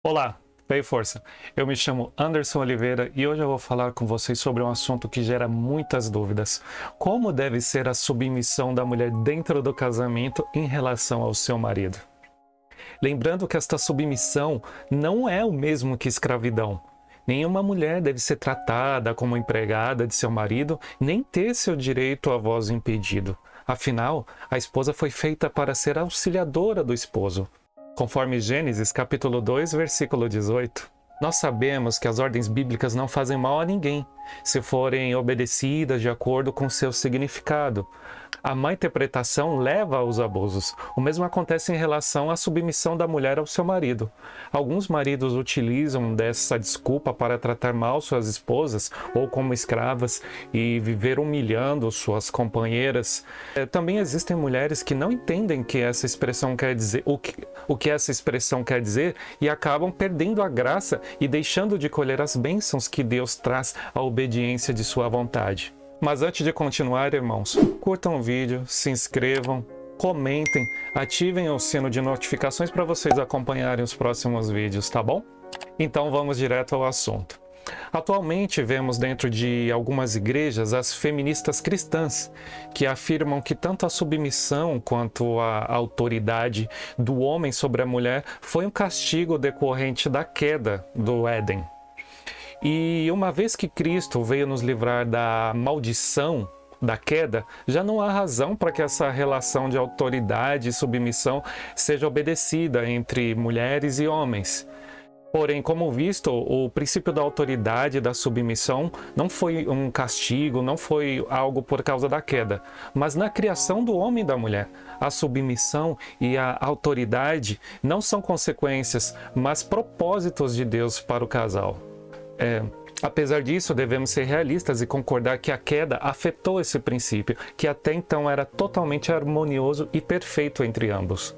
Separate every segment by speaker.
Speaker 1: Olá, fé e força. Eu me chamo Anderson Oliveira e hoje eu vou falar com vocês sobre um assunto que gera muitas dúvidas. Como deve ser a submissão da mulher dentro do casamento em relação ao seu marido? Lembrando que esta submissão não é o mesmo que escravidão. Nenhuma mulher deve ser tratada como empregada de seu marido, nem ter seu direito à voz impedido. Afinal, a esposa foi feita para ser auxiliadora do esposo. Conforme Gênesis capítulo 2, versículo 18. Nós sabemos que as ordens bíblicas não fazem mal a ninguém, se forem obedecidas de acordo com seu significado. A má interpretação leva aos abusos. O mesmo acontece em relação à submissão da mulher ao seu marido. Alguns maridos utilizam dessa desculpa para tratar mal suas esposas ou como escravas e viver humilhando suas companheiras. Também existem mulheres que não entendem que essa expressão quer dizer, o que essa expressão quer dizer e acabam perdendo a graça e deixando de colher as bênçãos que Deus traz à obediência de sua vontade. Mas antes de continuar, irmãos, curtam o vídeo, se inscrevam, comentem, ativem o sino de notificações para vocês acompanharem os próximos vídeos, tá bom? Então vamos direto ao assunto. Atualmente vemos dentro de algumas igrejas as feministas cristãs, que afirmam que tanto a submissão quanto a autoridade do homem sobre a mulher foi um castigo decorrente da queda do Éden. E uma vez que Cristo veio nos livrar da maldição da queda, já não há razão para que essa relação de autoridade e submissão seja obedecida entre mulheres e homens. Porém, como visto, o princípio da autoridade e da submissão não foi um castigo, não foi algo por causa da queda, mas na criação do homem e da mulher. A submissão e a autoridade não são consequências, mas propósitos de Deus para o casal. Apesar disso, devemos ser realistas e concordar que a queda afetou esse princípio, que até então era totalmente harmonioso e perfeito entre ambos.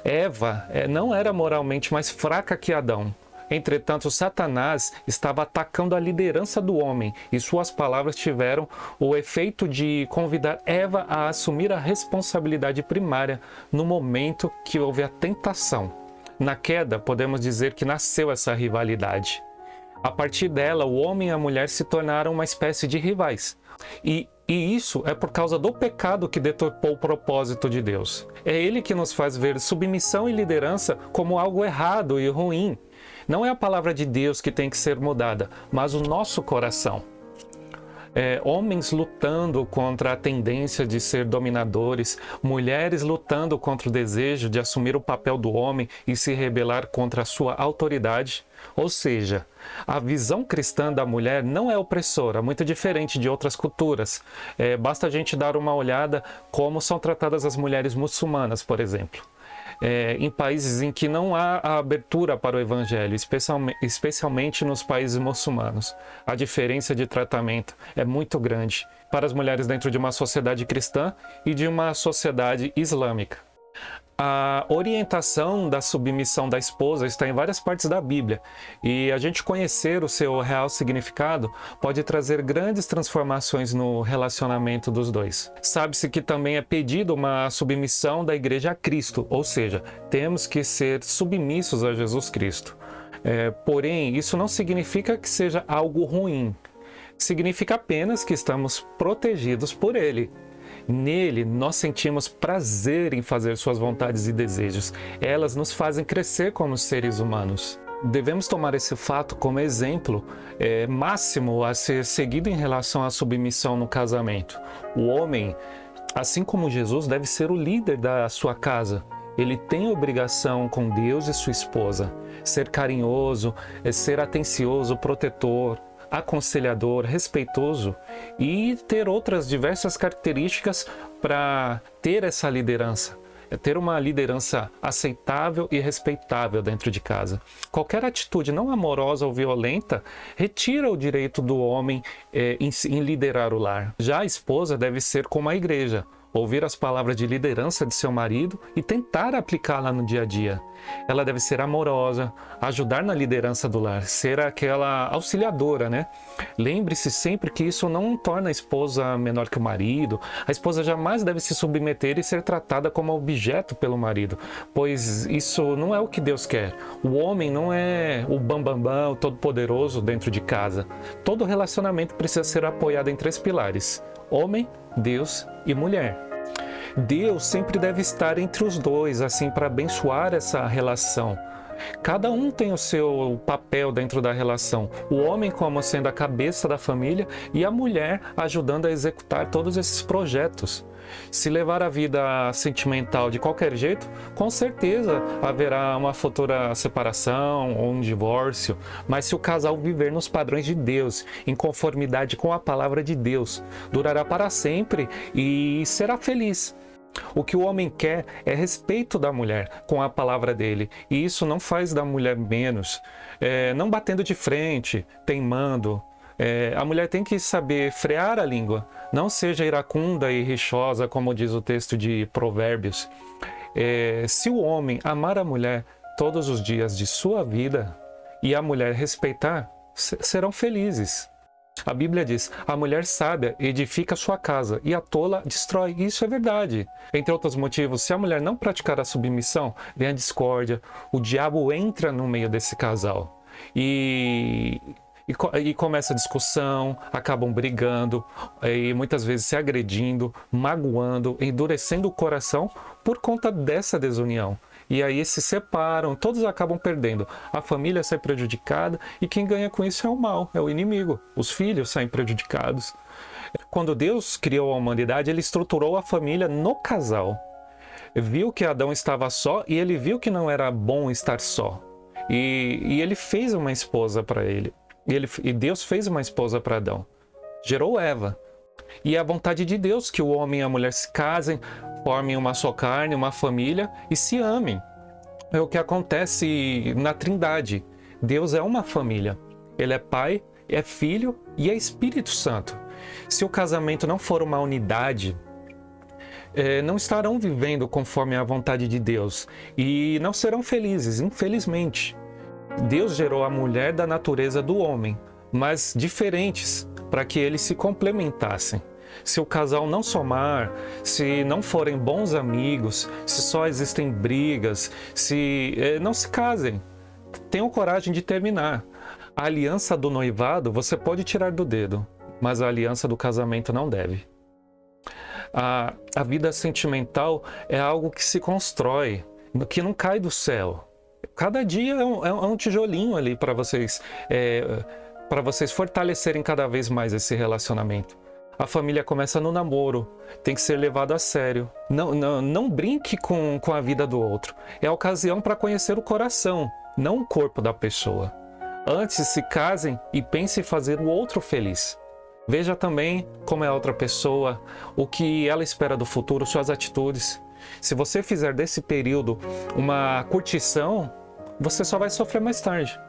Speaker 1: Eva não era moralmente mais fraca que Adão. Entretanto, Satanás estava atacando a liderança do homem e suas palavras tiveram o efeito de convidar Eva a assumir a responsabilidade primária no momento que houve a tentação. Na queda, podemos dizer que nasceu essa rivalidade. A partir dela, o homem e a mulher se tornaram uma espécie de rivais. E isso é por causa do pecado que deturpou o propósito de Deus. É ele que nos faz ver submissão e liderança como algo errado e ruim. Não é a palavra de Deus que tem que ser mudada, mas o nosso coração. Homens lutando contra a tendência de ser dominadores, mulheres lutando contra o desejo de assumir o papel do homem e se rebelar contra a sua autoridade. Ou seja, a visão cristã da mulher não é opressora, muito diferente de outras culturas. Basta a gente dar uma olhada como são tratadas as mulheres muçulmanas, por exemplo. Em países em que não há a abertura para o evangelho, especialmente nos países muçulmanos. A diferença de tratamento é muito grande para as mulheres dentro de uma sociedade cristã e de uma sociedade islâmica. A orientação da submissão da esposa está em várias partes da Bíblia e a gente conhecer o seu real significado pode trazer grandes transformações no relacionamento dos dois. Sabe-se que também é pedido uma submissão da igreja a Cristo, ou seja, temos que ser submissos a Jesus Cristo. Porém, isso não significa que seja algo ruim. Significa apenas que estamos protegidos por Ele. Nele, nós sentimos prazer em fazer suas vontades e desejos. Elas nos fazem crescer como seres humanos. Devemos tomar esse fato como exemplo máximo a ser seguido em relação à submissão no casamento. O homem, assim como Jesus, deve ser o líder da sua casa. Ele tem obrigação com Deus e sua esposa. Ser carinhoso, ser atencioso, protetor, aconselhador, respeitoso e ter outras diversas características para ter essa liderança. Ter uma liderança aceitável e respeitável dentro de casa. Qualquer atitude não amorosa ou violenta retira o direito do homem em liderar o lar. Já a esposa deve ser como a igreja, ouvir as palavras de liderança de seu marido e tentar aplicá-la no dia a dia. Ela deve ser amorosa, ajudar na liderança do lar, ser aquela auxiliadora, né? Lembre-se sempre que isso não torna a esposa menor que o marido. A esposa jamais deve se submeter e ser tratada como objeto pelo marido, pois isso não é o que Deus quer. O homem não é o bambambam, o todo-poderoso dentro de casa. Todo relacionamento precisa ser apoiado em 3 pilares: homem, Deus e mulher. Deus sempre deve estar entre os dois, assim, para abençoar essa relação. Cada um tem o seu papel dentro da relação. O homem como sendo a cabeça da família e a mulher ajudando a executar todos esses projetos. Se levar a vida sentimental de qualquer jeito, com certeza haverá uma futura separação ou um divórcio. Mas se o casal viver nos padrões de Deus, em conformidade com a palavra de Deus, durará para sempre e será feliz. O que o homem quer é respeito da mulher com a palavra dele, e isso não faz da mulher menos, não batendo de frente, teimando. A mulher tem que saber frear a língua, não seja iracunda e rixosa, como diz o texto de Provérbios. Se o homem amar a mulher todos os dias de sua vida e a mulher respeitar, serão felizes. A Bíblia diz: a mulher sábia edifica sua casa e a tola destrói. Isso é verdade. Entre outros motivos, se a mulher não praticar a submissão, vem a discórdia, o diabo entra no meio desse casal e começa a discussão, acabam brigando e muitas vezes se agredindo, magoando, endurecendo o coração por conta dessa desunião. E aí se separam, todos acabam perdendo. A família sai prejudicada e quem ganha com isso é o mal, é o inimigo. Os filhos saem prejudicados. Quando Deus criou a humanidade, ele estruturou a família no casal. Viu que Adão estava só e ele viu que não era bom estar só. E ele fez uma esposa para ele. E Deus fez uma esposa para Adão. Gerou Eva. E é a vontade de Deus que o homem e a mulher se casem, formem uma só carne, uma família e se amem. É o que acontece na Trindade. Deus é uma família. Ele é Pai, é Filho e é Espírito Santo. Se o casamento não for uma unidade, não estarão vivendo conforme a vontade de Deus e não serão felizes, infelizmente. Deus gerou a mulher da natureza do homem, mas diferentes, para que eles se complementassem. Se o casal não somar, se não forem bons amigos, se só existem brigas, se não se casem, tenham coragem de terminar. A aliança do noivado você pode tirar do dedo, mas a aliança do casamento não deve. A vida sentimental é algo que se constrói, que não cai do céu. Cada dia é um tijolinho ali para vocês fortalecerem cada vez mais esse relacionamento. A família começa no namoro, tem que ser levado a sério. Não brinque com a vida do outro. É a ocasião para conhecer o coração, não o corpo da pessoa. Antes se casem e pensem em fazer o outro feliz. Veja também como é a outra pessoa, o que ela espera do futuro, suas atitudes. Se você fizer desse período uma curtição, você só vai sofrer mais tarde.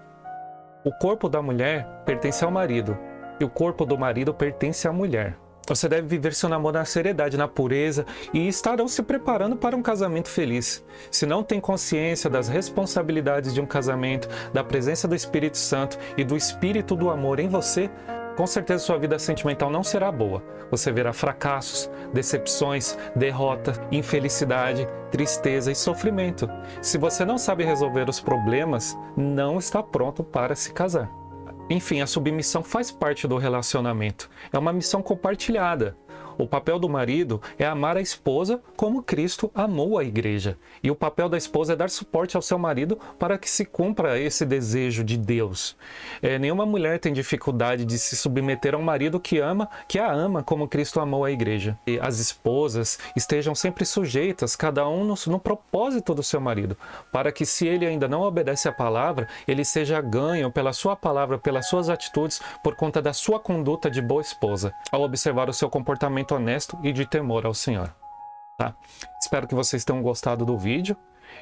Speaker 1: O corpo da mulher pertence ao marido e o corpo do marido pertence à mulher. Você deve viver seu namoro na seriedade, na pureza e estarão se preparando para um casamento feliz. Se não tem consciência das responsabilidades de um casamento, da presença do Espírito Santo e do Espírito do amor em você, com certeza sua vida sentimental não será boa. Você verá fracassos, decepções, derrota, infelicidade, tristeza e sofrimento. Se você não sabe resolver os problemas, não está pronto para se casar. Enfim, a submissão faz parte do relacionamento. É uma missão compartilhada. O papel do marido é amar a esposa como Cristo amou a igreja. E o papel da esposa é dar suporte ao seu marido para que se cumpra esse desejo de Deus. Nenhuma mulher tem dificuldade de se submeter a um marido que a ama como Cristo amou a igreja. E as esposas estejam sempre sujeitas, cada um no propósito do seu marido, para que se ele ainda não obedece à palavra, ele seja ganho pela sua palavra, pelas suas atitudes, por conta da sua conduta de boa esposa, ao observar o seu comportamento honesto e de temor ao Senhor. Tá? Espero que vocês tenham gostado do vídeo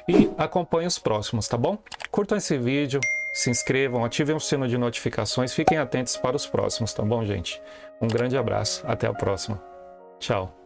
Speaker 1: e acompanhem os próximos, tá bom? Curtam esse vídeo, se inscrevam, ativem o sino de notificações, fiquem atentos para os próximos, tá bom, gente? Um grande abraço, até a próxima. Tchau.